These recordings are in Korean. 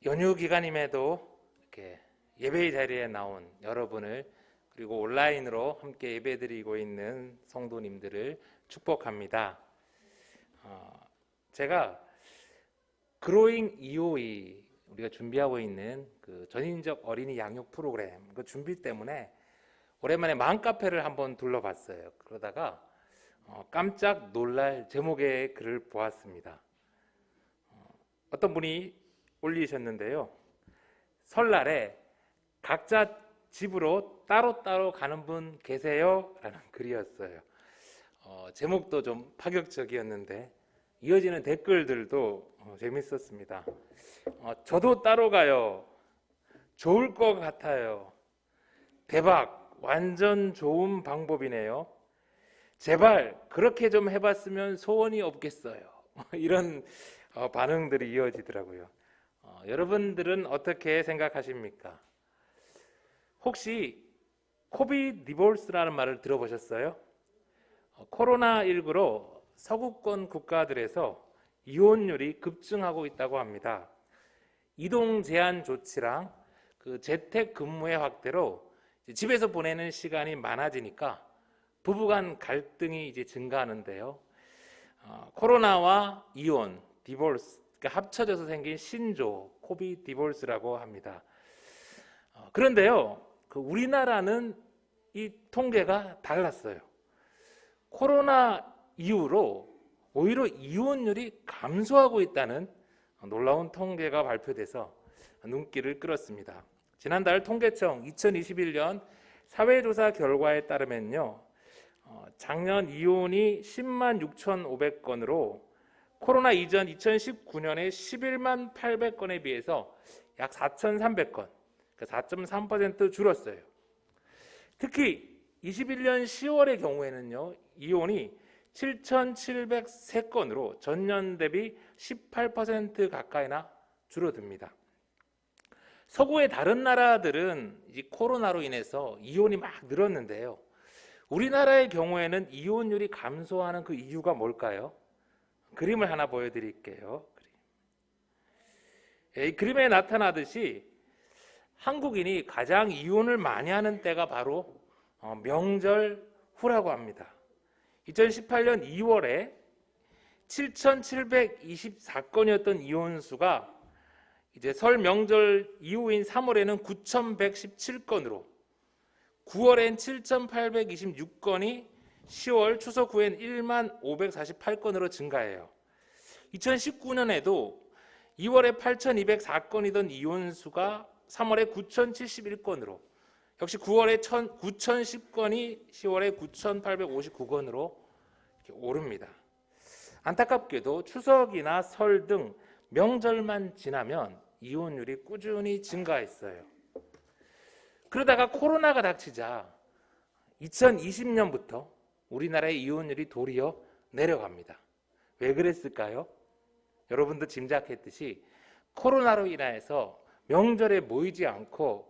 연휴 기간임에도 이렇게 예배의 자리에 나온 여러분을, 그리고 온라인으로 함께 예배드리고 있는 성도님들을 축복합니다. 제가 그로잉 EOE 우리가 준비하고 있는 그 전인적 어린이 양육 프로그램 그 준비 때문에 오랜만에 맘카페를 한번 둘러봤어요. 그러다가 깜짝 놀랄 제목의 글을 보았습니다. 어떤 분이 올리셨는데요. 설날에 각자 집으로 따로따로 가는 분 계세요? 라는 글이었어요. 제목도 좀 파격적이었는데 이어지는 댓글들도 재밌었습니다. 저도 따로 가요. 좋을 것 같아요. 대박, 완전 좋은 방법이네요. 제발 그렇게 좀 해봤으면 소원이 없겠어요. 이런 반응들이 이어지더라고요. 여러분들은 어떻게 생각하십니까? 혹시 코비드 디볼스라는 말을 들어보셨어요? 코로나19로 서구권 국가들에서 이혼율이 급증하고 있다고 합니다. 이동 제한 조치랑 그 재택 근무의 확대로 집에서 보내는 시간이 많아지니까 부부간 갈등이 이제 증가하는데요. 코로나와 이혼, 디볼스, 그러니까 합쳐져서 생긴 신조, 코비드 디볼스라고 합니다. 그런데요, 우리나라는 이 통계가 달랐어요. 코로나 이후로 오히려 이혼율이 감소하고 있다는 놀라운 통계가 발표돼서 눈길을 끌었습니다. 지난달 통계청 2021년 사회조사 결과에 따르면요, 작년 이혼이 10만 6,500건으로 코로나 이전 2019년에 11만 800건에 비해서 약 4,300건, 4.3% 줄었어요. 특히 21년 10월의 경우에는요, 이혼이 7,703건으로 전년 대비 18% 가까이나 줄어듭니다. 서구의 다른 나라들은 이 코로나로 인해서 이혼이 막 늘었는데요. 우리나라의 경우에는 이혼율이 감소하는 그 이유가 뭘까요? 그림을 하나 보여드릴게요. 이 그림에 나타나듯이 한국인이 가장 이혼을 많이 하는 때가 바로 명절 후라고 합니다. 2018년 2월에 7,724건이었던 이혼 수가 이제 설 명절 이후인 3월에는 9,117건으로 9월엔 7,826건이 10월 추석 후엔 1만 548건으로 증가해요. 2019년에도 2월에 8,204건이던 이혼 수가 3월에 9,071건으로, 역시 9월에 9,010건이 10월에 9,859건으로 오릅니다. 안타깝게도 추석이나 설 등 명절만 지나면 이혼율이 꾸준히 증가했어요. 그러다가 코로나가 닥치자 2020년부터 우리나라의 이혼율이 도리어 내려갑니다. 왜 그랬을까요? 여러분도 짐작했듯이 코로나로 인해서 명절에 모이지 않고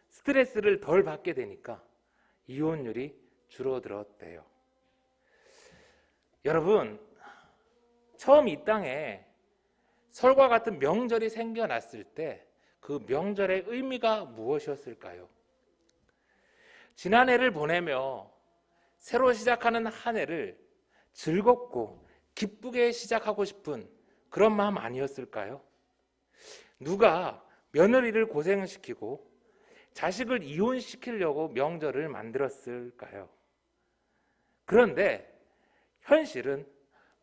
스트레스를 덜 받게 되니까 이혼율이 줄어들었대요. 여러분, 처음 이 땅에 설과 같은 명절이 생겨났을 때 그 명절의 의미가 무엇이었을까요? 지난해를 보내며 새로 시작하는 한 해를 즐겁고 기쁘게 시작하고 싶은 그런 마음 아니었을까요? 누가 며느리를 고생시키고 자식을 이혼시키려고 명절을 만들었을까요? 그런데 현실은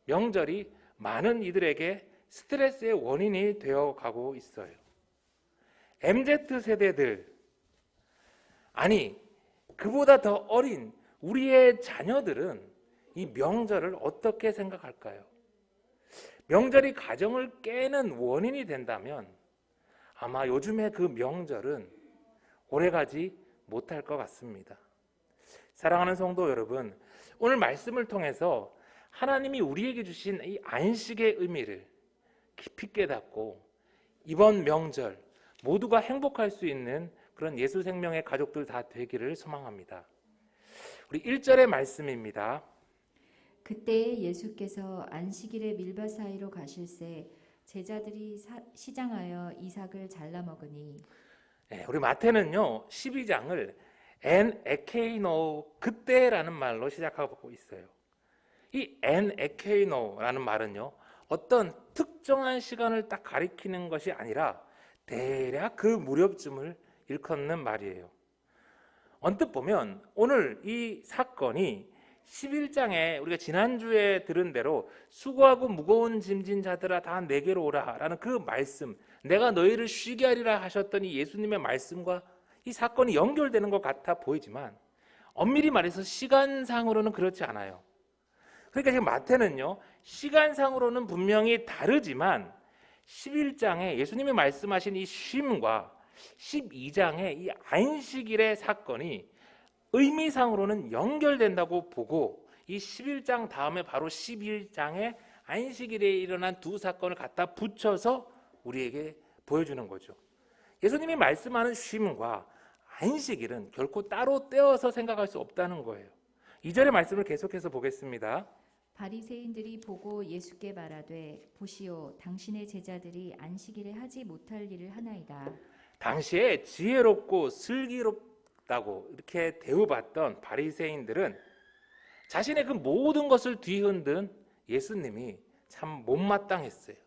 명절이 많은 이들에게 스트레스의 원인이 되어가고 있어요. MZ세대들, 아니 그보다 더 어린 우리의 자녀들은 이 명절을 어떻게 생각할까요? 명절이 가정을 깨는 원인이 된다면 아마 요즘의 그 명절은 오래가지 못할 것 같습니다. 사랑하는 성도 여러분, 오늘 말씀을 통해서 하나님이 우리에게 주신 이 안식의 의미를 깊이 깨닫고 이번 명절 모두가 행복할 수 있는 그런 예수 생명의 가족들 다 되기를 소망합니다. 우리 1절의 말씀입니다. 그때 예수께서 안식일에 밀밭 사이로 가실새 제자들이 시장하여 이삭을 잘라 먹으니. 네, 우리 마태는요 12장을 엔 에케이노 그때라는 말로 시작하고 있어요. 이 엔 에케이노라는 말은요 어떤 특정한 시간을 딱 가리키는 것이 아니라 대략 그 무렵쯤을 일컫는 말이에요. 언뜻 보면 오늘 이 사건이 11장에 우리가 지난주에 들은 대로 수고하고 무거운 짐진 자들아 다 내게로 오라 라는 그 말씀, 내가 너희를 쉬게 하리라 하셨더니 예수님의 말씀과 이 사건이 연결되는 것 같아 보이지만 엄밀히 말해서 시간상으로는 그렇지 않아요. 그러니까 지금 마태는요 시간상으로는 분명히 다르지만 11장에 예수님이 말씀하신 이 쉼과 12장의 이 안식일의 사건이 의미상으로는 연결된다고 보고 이 11장 다음에 바로 11장의 안식일에 일어난 두 사건을 갖다 붙여서 우리에게 보여주는 거죠. 예수님이 말씀하는 쉼과 안식일은 결코 따로 떼어서 생각할 수 없다는 거예요. 2절의 말씀을 계속해서 보겠습니다. 바리새인들이 보고 예수께 말하되 보시오 당신의 제자들이 안식일에 하지 못할 일을 하나이다. 당시에 지혜롭고 슬기롭다고 이렇게 대우받던 바리새인들은 자신의 그 모든 것을 뒤흔든 예수님이 참 못마땅했어요.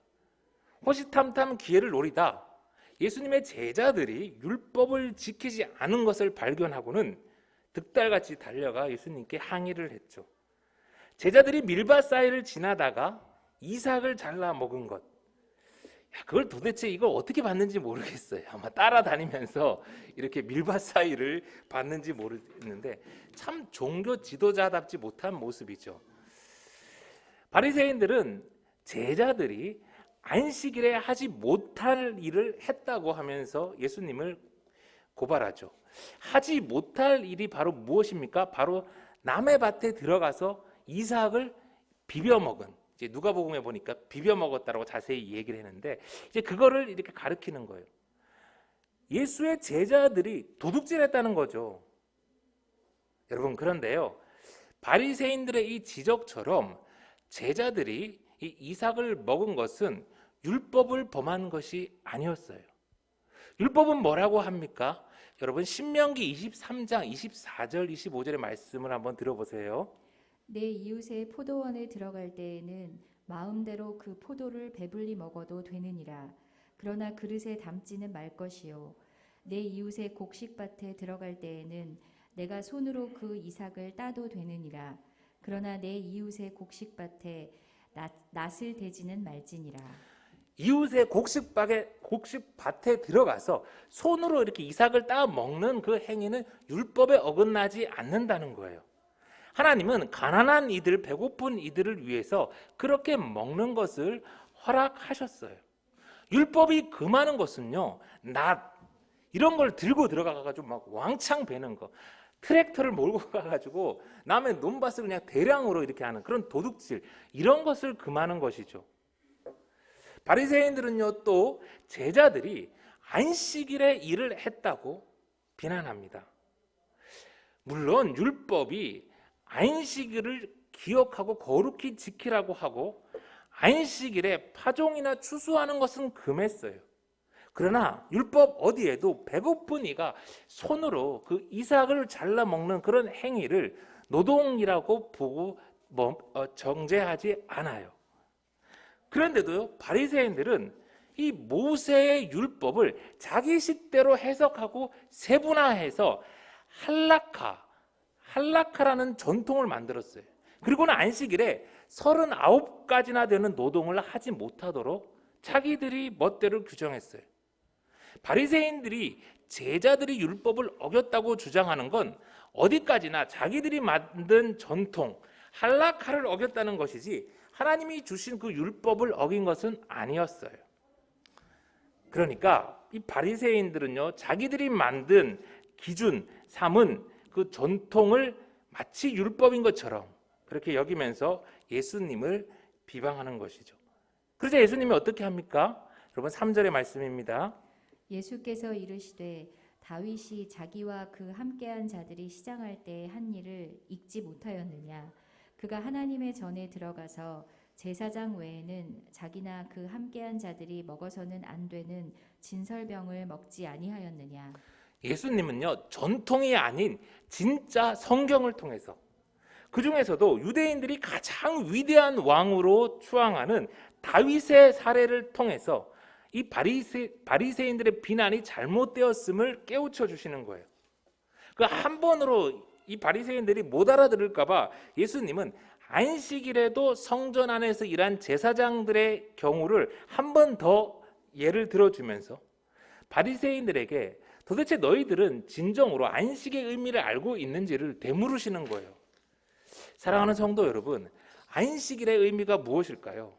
호시탐탐 기회를 노리다 예수님의 제자들이 율법을 지키지 않은 것을 발견하고는 득달같이 달려가 예수님께 항의를 했죠. 제자들이 밀밭 사이를 지나다가 이삭을 잘라 먹은 것, 그걸 도대체 이걸 어떻게 봤는지 모르겠어요. 아마 따라다니면서 이렇게 밀밭 사이를 봤는지 모르겠는데 참 종교 지도자답지 못한 모습이죠. 바리새인들은 제자들이 안식일에 하지 못할 일을 했다고 하면서 예수님을 고발하죠. 하지 못할 일이 바로 무엇입니까? 바로 남의 밭에 들어가서 이삭을 비벼 먹은, 이제 누가복음에 보니까 비벼 먹었다라고 자세히 얘기를 했는데 이제 그거를 이렇게 가리키는 거예요. 예수의 제자들이 도둑질했다는 거죠. 여러분, 그런데요 바리새인들의 이 지적처럼 제자들이 이 이삭을 먹은 것은 율법을 범한 것이 아니었어요. 율법은 뭐라고 합니까? 여러분 신명기 23장 24절 25절의 말씀을 한번 들어보세요. 내 이웃의 포도원에 들어갈 때에는 마음대로 그 포도를 배불리 먹어도 되느니라. 그러나 그릇에 담지는 말 것이요. 내 이웃의 곡식밭에 들어갈 때에는 내가 손으로 그 이삭을 따도 되느니라. 그러나 내 이웃의 곡식밭에 낫을 대지는 말지니라. 이웃의 곡식밭에 들어가서 손으로 이렇게 이삭을 따 먹는 그 행위는 율법에 어긋나지 않는다는 거예요. 하나님은 가난한 이들, 배고픈 이들을 위해서 그렇게 먹는 것을 허락하셨어요. 율법이 금하는 것은요, 낫 이런 걸 들고 들어가가지고 막 왕창 베는 거, 트랙터를 몰고 가가지고 남의 논밭을 그냥 대량으로 이렇게 하는 그런 도둑질, 이런 것을 금하는 것이죠. 바리새인들은요 또 제자들이 안식일에 일을 했다고 비난합니다. 물론 율법이 안식일을 기억하고 거룩히 지키라고 하고 안식일에 파종이나 추수하는 것은 금했어요. 그러나 율법 어디에도 배고픈 이가 손으로 그 이삭을 잘라 먹는 그런 행위를 노동이라고 보고 정죄하지 않아요. 그런데도 바리새인들은 이 모세의 율법을 자기 식대로 해석하고 세분화해서 할라카라는 전통을 만들었어요. 그리고는 안식일에 39가지나 되는 노동을 하지 못하도록 자기들이 멋대로 규정했어요. 바리새인들이 제자들이 율법을 어겼다고 주장하는 건 어디까지나 자기들이 만든 전통, 할라카를 어겼다는 것이지 하나님이 주신 그 율법을 어긴 것은 아니었어요. 그러니까 이 바리새인들은요 자기들이 만든 기준, 삼은 그 전통을 마치 율법인 것처럼 그렇게 여기면서 예수님을 비방하는 것이죠. 그래서 예수님이 어떻게 합니까? 여러분 3절의 말씀입니다. 예수께서 이르시되 다윗이 자기와 그 함께한 자들이 시장할 때 한 일을 잊지 못하였느냐? 그가 하나님의 전에 들어가서 제사장 외에는 자기나 그 함께한 자들이 먹어서는 안 되는 진설병을 먹지 아니하였느냐. 예수님은요, 전통이 아닌 진짜 성경을 통해서, 그 중에서도 유대인들이 가장 위대한 왕으로 추앙하는 다윗의 사례를 통해서 이 바리새인들의 비난이 잘못되었음을 깨우쳐 주시는 거예요. 그 한 번으로 이 바리새인들이 못 알아들을까 봐 예수님은 안식일에도 성전 안에서 일한 제사장들의 경우를 한 번 더 예를 들어주면서 바리새인들에게 도대체 너희들은 진정으로 안식의 의미를 알고 있는지를 되물으시는 거예요. 사랑하는 성도 여러분, 안식일의 의미가 무엇일까요?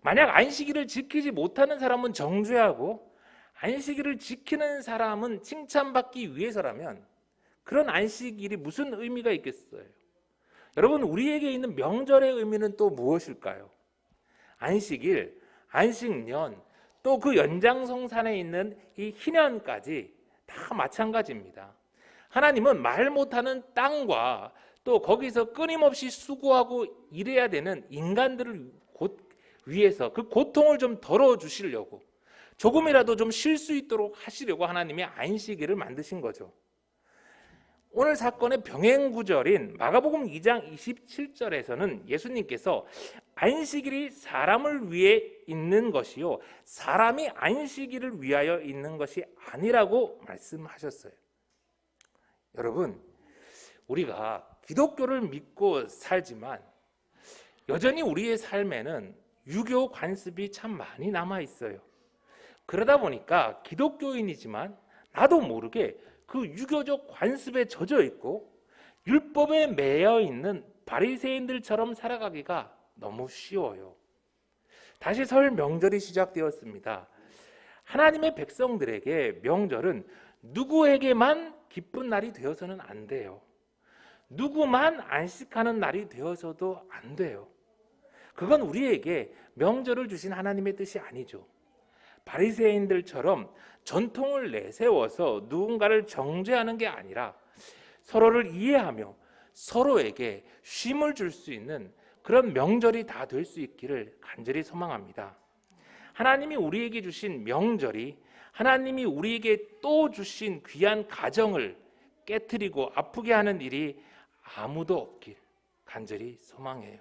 만약 안식일을 지키지 못하는 사람은 정죄하고 안식일을 지키는 사람은 칭찬받기 위해서라면 그런 안식일이 무슨 의미가 있겠어요? 여러분, 우리에게 있는 명절의 의미는 또 무엇일까요? 안식일, 안식년, 또 그 연장성산에 있는 이 희년까지 다 마찬가지입니다. 하나님은 말 못하는 땅과 또 거기서 끊임없이 수고하고 일해야 되는 인간들을 위해서 그 고통을 좀 덜어주시려고, 조금이라도 좀 쉴 수 있도록 하시려고 하나님이 안식일을 만드신 거죠. 오늘 사건의 병행구절인 마가복음 2장 27절에서는 예수님께서 안식일이 사람을 위해 있는 것이요 사람이 안식일을 위하여 있는 것이 아니라고 말씀하셨어요. 여러분, 우리가 기독교를 믿고 살지만 여전히 우리의 삶에는 유교 관습이 참 많이 남아 있어요. 그러다 보니까 기독교인이지만 나도 모르게 그 유교적 관습에 젖어 있고 율법에 매여 있는 바리새인들처럼 살아가기가 너무 쉬워요. 다시 설 명절이 시작되었습니다. 하나님의 백성들에게 명절은 누구에게만 기쁜 날이 되어서는 안 돼요. 누구만 안식하는 날이 되어서도 안 돼요. 그건 우리에게 명절을 주신 하나님의 뜻이 아니죠. 바리새인들처럼 전통을 내세워서 누군가를 정죄하는 게 아니라 서로를 이해하며 서로에게 쉼을 줄 수 있는 그런 명절이 다 될 수 있기를 간절히 소망합니다. 하나님이 우리에게 주신 명절이 하나님이 우리에게 또 주신 귀한 가정을 깨트리고 아프게 하는 일이 아무도 없길 간절히 소망해요.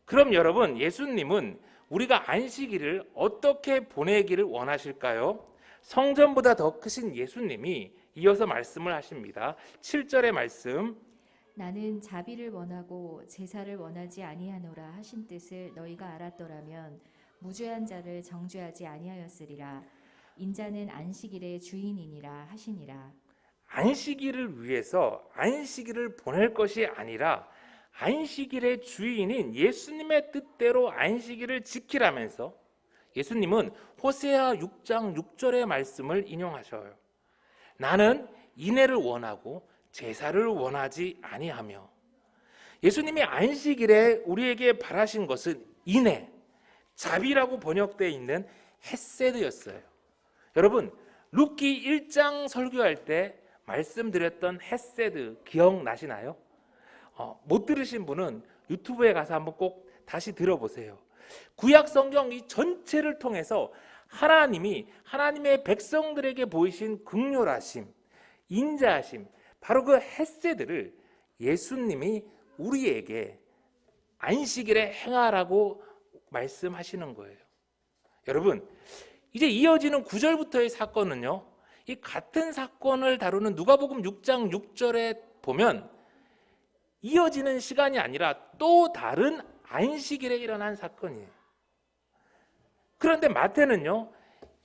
그럼 여러분, 예수님은 우리가 안식일을 어떻게 보내기를 원하실까요? 성전보다 더 크신 예수님이 이어서 말씀을 하십니다. 7절의 말씀, 나는 자비를 원하고 제사를 원하지 아니하노라 하신 뜻을 너희가 알았더라면 무죄한 자를 정죄하지 아니하였으리라. 인자는 안식일의 주인이니라 하시니라. 안식일을 위해서 안식일을 보낼 것이 아니라 안식일의 주인인 예수님의 뜻대로 안식일을 지키라면서 예수님은 호세아 6장 6절의 말씀을 인용하셔요. 나는 인애를 원하고 제사를 원하지 아니하며. 예수님이 안식일에 우리에게 바라신 것은 인애, 자비라고 번역되어 있는 헤세드였어요. 여러분, 룻기 1장 설교할 때 말씀드렸던 헤세드 기억나시나요? 못 들으신 분은 유튜브에 가서 한번 꼭 다시 들어보세요. 구약 성경 이 전체를 통해서 하나님이 하나님의 백성들에게 보이신 긍휼하심, 인자하심, 바로 그 헤세드를 예수님이 우리에게 안식일에 행하라고 말씀하시는 거예요. 여러분, 이제 이어지는 9절부터의 사건은요, 이 같은 사건을 다루는 누가복음 6장 6절에 보면 이어지는 시간이 아니라 또 다른 안식일에 일어난 사건이에요. 그런데 마태는요,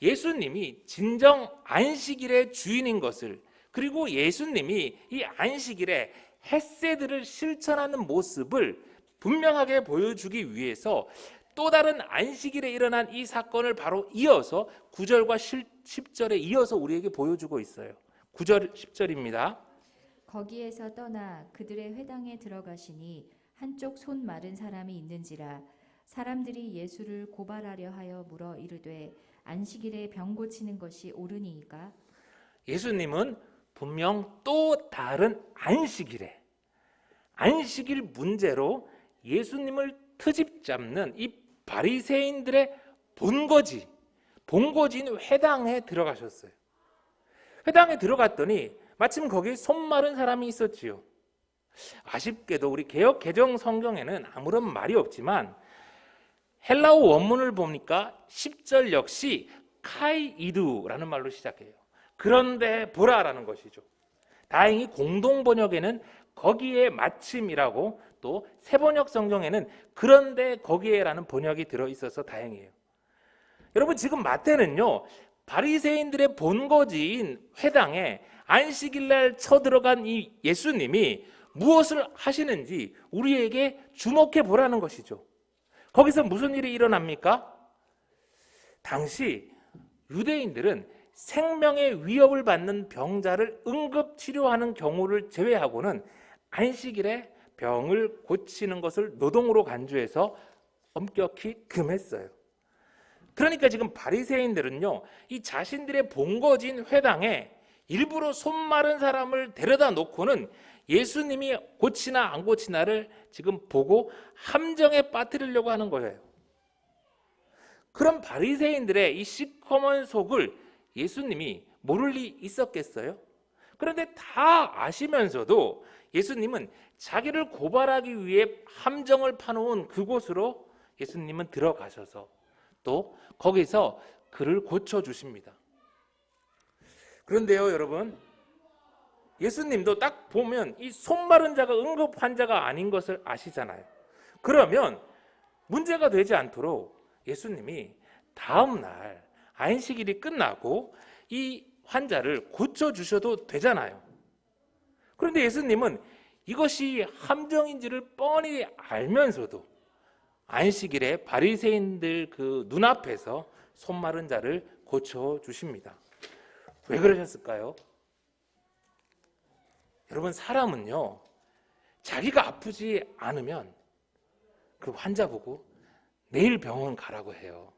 예수님이 진정 안식일의 주인인 것을, 그리고 예수님이 이 안식일에 헤세드를 실천하는 모습을 분명하게 보여주기 위해서 또 다른 안식일에 일어난 이 사건을 바로 이어서 9절과 10절에 이어서 우리에게 보여주고 있어요. 9절 10절입니다. 거기에서 떠나 그들의 회당에 들어가시니 한쪽 손 마른 사람이 있는지라. 사람들이 예수를 고발하려 하여 물어 이르되 안식일에 병 고치는 것이 옳으니이까? 예수님은 분명 또 다른 안식일에, 안식일 문제로 예수님을 트집 잡는 이 바리새인들의 본거지인 회당에 들어가셨어요. 회당에 들어갔더니 마침 거기에 손 마른 사람이 있었지요. 아쉽게도 우리 개역 개정 성경에는 아무런 말이 없지만 헬라어 원문을 보니까 10절 역시 카이이두라는 말로 시작해요. 그런데 보라라는 것이죠. 다행히 공동 번역에는 거기에 마침이라고, 또 새번역 성경에는 그런데 거기에라는 번역이 들어있어서 다행이에요. 여러분, 지금 마태는요, 바리새인들의 본거지인 회당에 안식일날 쳐들어간 이 예수님이 무엇을 하시는지 우리에게 주목해 보라는 것이죠. 거기서 무슨 일이 일어납니까? 당시 유대인들은 생명의 위협을 받는 병자를 응급 치료하는 경우를 제외하고는 안식일에 병을 고치는 것을 노동으로 간주해서 엄격히 금했어요. 그러니까 지금 바리새인들은요, 이 자신들의 본거지인 회당에 일부러 손 마른 사람을 데려다 놓고는 예수님이 고치나 안 고치나를 지금 보고 함정에 빠뜨리려고 하는 거예요. 그럼 바리새인들의 이 시커먼 속을 예수님이 모를 리 있었겠어요? 그런데 다 아시면서도 예수님은 자기를 고발하기 위해 함정을 파놓은 그곳으로 예수님은 들어가셔서 또 거기서 그를 고쳐주십니다. 그런데요, 여러분, 예수님도 딱 보면 이 손 마른 자가 응급 환자가 아닌 것을 아시잖아요. 그러면 문제가 되지 않도록 예수님이 다음 날 안식일이 끝나고 이 환자를 고쳐주셔도 되잖아요. 그런데 예수님은 이것이 함정인지를 뻔히 알면서도 안식일에 바리새인들 그 눈앞에서 손 마른 자를 고쳐주십니다. 왜 그러셨을까요? 여러분, 사람은요, 자기가 아프지 않으면 그 환자 보고 내일 병원 가라고 해요.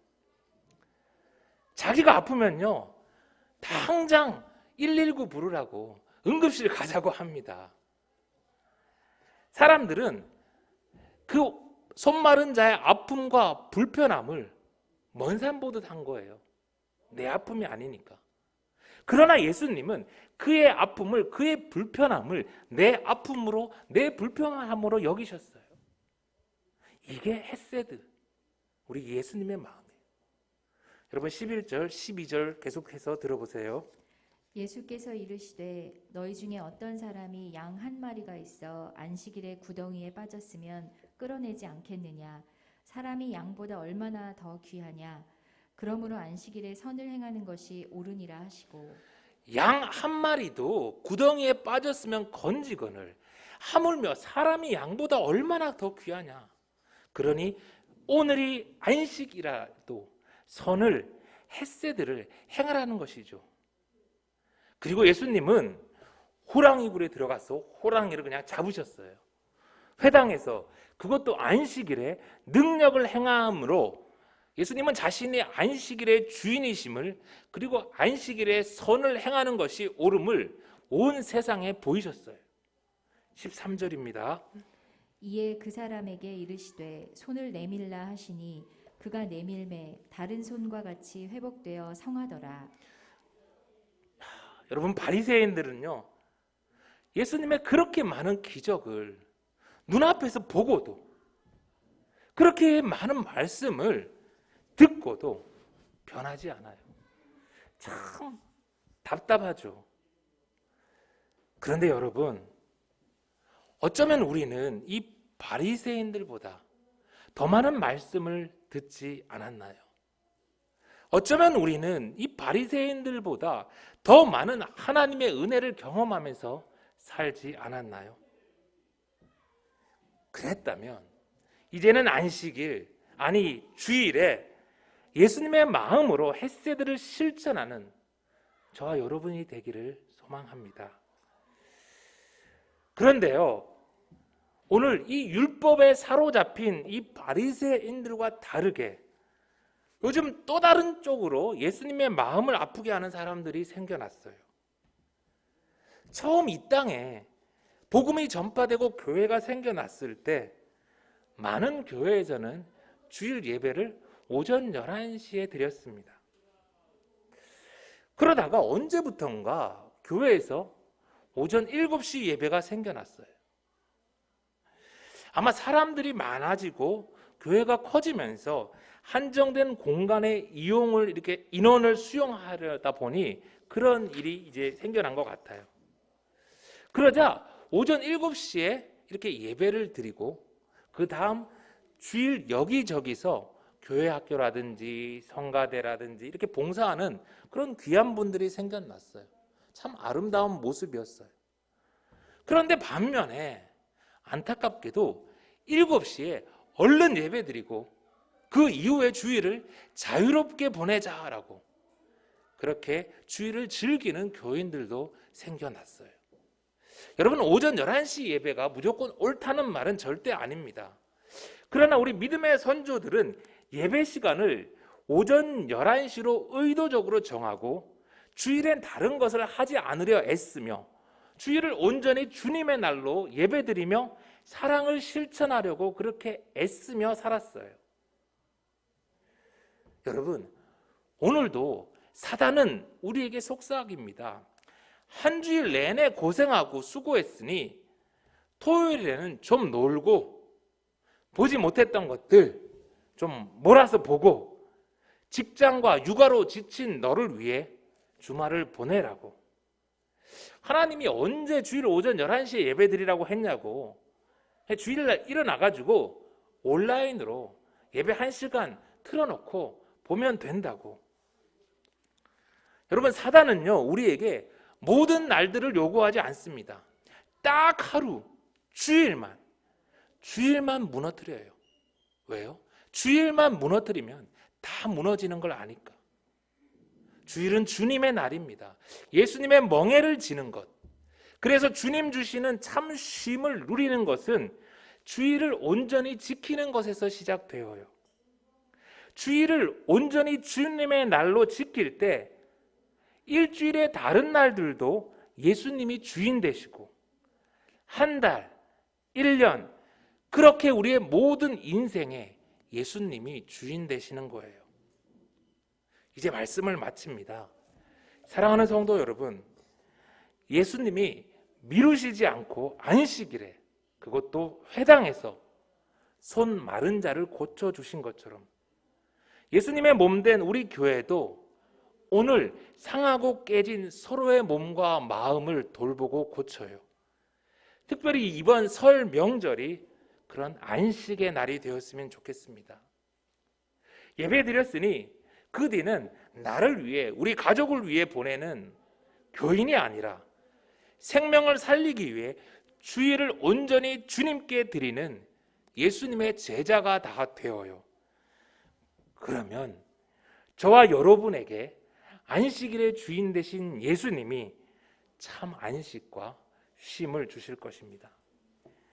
자기가 아프면요, 당장 119 부르라고 응급실 가자고 합니다. 사람들은 그 손 마른 자의 아픔과 불편함을 먼 산 보듯 한 거예요. 내 아픔이 아니니까. 그러나 예수님은 그의 아픔을, 그의 불편함을 내 아픔으로, 내 불편함으로 여기셨어요. 이게 헤세드, 우리 예수님의 마음이에요. 여러분, 11절, 12절 계속해서 들어보세요. 예수께서 이르시되 너희 중에 어떤 사람이 양 한 마리가 있어 안식일에 구덩이에 빠졌으면 끌어내지 않겠느냐? 사람이 양보다 얼마나 더 귀하냐? 그러므로 안식일에 선을 행하는 것이 옳으니라 하시고. 양 한 마리도 구덩이에 빠졌으면 건지거늘 하물며 사람이 양보다 얼마나 더 귀하냐? 그러니 오늘이 안식이라도 선을, 헤세드를 행하라는 것이죠. 그리고 예수님은 호랑이 굴에 들어가서 호랑이를 그냥 잡으셨어요. 회당에서, 그것도 안식일에 능력을 행함으로 예수님은 자신이 안식일의 주인이심을, 그리고 안식일에 선을 행하는 것이 옳음을 온 세상에 보이셨어요. 13절입니다. 이에 그 사람에게 이르시되 손을 내밀라 하시니 그가 내밀매 다른 손과 같이 회복되어 성하더라. 여러분, 바리새인들은요, 예수님의 그렇게 많은 기적을 눈앞에서 보고도, 그렇게 많은 말씀을 듣고도 변하지 않아요. 참 답답하죠. 그런데 여러분, 어쩌면 우리는 이 바리새인들보다 더 많은 말씀을 듣지 않았나요? 어쩌면 우리는 이 바리새인들보다 더 많은 하나님의 은혜를 경험하면서 살지 않았나요? 그랬다면 이제는 안식일, 아니 주일에 예수님의 마음으로 헤세드를 실천하는 저와 여러분이 되기를 소망합니다. 그런데요, 오늘 이 율법에 사로잡힌 이 바리새인들과 다르게 요즘 또 다른 쪽으로 예수님의 마음을 아프게 하는 사람들이 생겨났어요. 처음 이 땅에 복음이 전파되고 교회가 생겨났을 때 많은 교회에서는 주일 예배를 오전 11시에 드렸습니다. 그러다가 언제부턴가 교회에서 오전 7시 예배가 생겨났어요. 아마 사람들이 많아지고 교회가 커지면서 한정된 공간의 이용을 이렇게 인원을 수용하려다 보니 그런 일이 이제 생겨난 것 같아요. 그러자 오전 7시에 이렇게 예배를 드리고 그 다음 주일 여기저기서 교회 학교라든지 성가대라든지 이렇게 봉사하는 그런 귀한 분들이 생겨났어요. 참 아름다운 모습이었어요. 그런데 반면에 안타깝게도 7시에 얼른 예배 드리고 그 이후에 주일을 자유롭게 보내자라고 그렇게 주일을 즐기는 교인들도 생겨났어요. 여러분, 오전 11시 예배가 무조건 옳다는 말은 절대 아닙니다. 그러나 우리 믿음의 선조들은 예배 시간을 오전 11시로 의도적으로 정하고 주일엔 다른 것을 하지 않으려 애쓰며 주일을 온전히 주님의 날로 예배드리며 사랑을 실천하려고 그렇게 애쓰며 살았어요. 여러분, 오늘도 사단은 우리에게 속삭입니다. 한 주일 내내 고생하고 수고했으니 토요일에는 좀 놀고 보지 못했던 것들 좀 몰아서 보고 직장과 육아로 지친 너를 위해 주말을 보내라고. 하나님이 언제 주일 오전 11시에 예배드리라고 했냐고. 주일날 일어나가지고 온라인으로 예배 1시간 틀어놓고 보면 된다고. 여러분, 사단은요 우리에게 모든 날들을 요구하지 않습니다. 딱 하루, 주일만 무너뜨려요. 왜요? 주일만 무너뜨리면 다 무너지는 걸 아니까. 주일은 주님의 날입니다. 예수님의 멍에를 지는 것. 그래서 주님 주시는 참 쉼을 누리는 것은 주일을 온전히 지키는 것에서 시작되어요. 주일을 온전히 주님의 날로 지킬 때 일주일의 다른 날들도 예수님이 주인 되시고 한 달, 1년 그렇게 우리의 모든 인생에 예수님이 주인 되시는 거예요. 이제 말씀을 마칩니다. 사랑하는 성도 여러분, 예수님이 미루시지 않고 안식일에 그것도 회당에서 손 마른 자를 고쳐주신 것처럼 예수님의 몸된 우리 교회도 오늘 상하고 깨진 서로의 몸과 마음을 돌보고 고쳐요. 특별히 이번 설 명절이 그런 안식의 날이 되었으면 좋겠습니다. 예배 드렸으니 그 뒤는 나를 위해, 우리 가족을 위해 보내는 교인이 아니라 생명을 살리기 위해 주일을 온전히 주님께 드리는 예수님의 제자가 다 되어요. 그러면 저와 여러분에게 안식일의 주인 되신 예수님이 참 안식과 쉼을 주실 것입니다.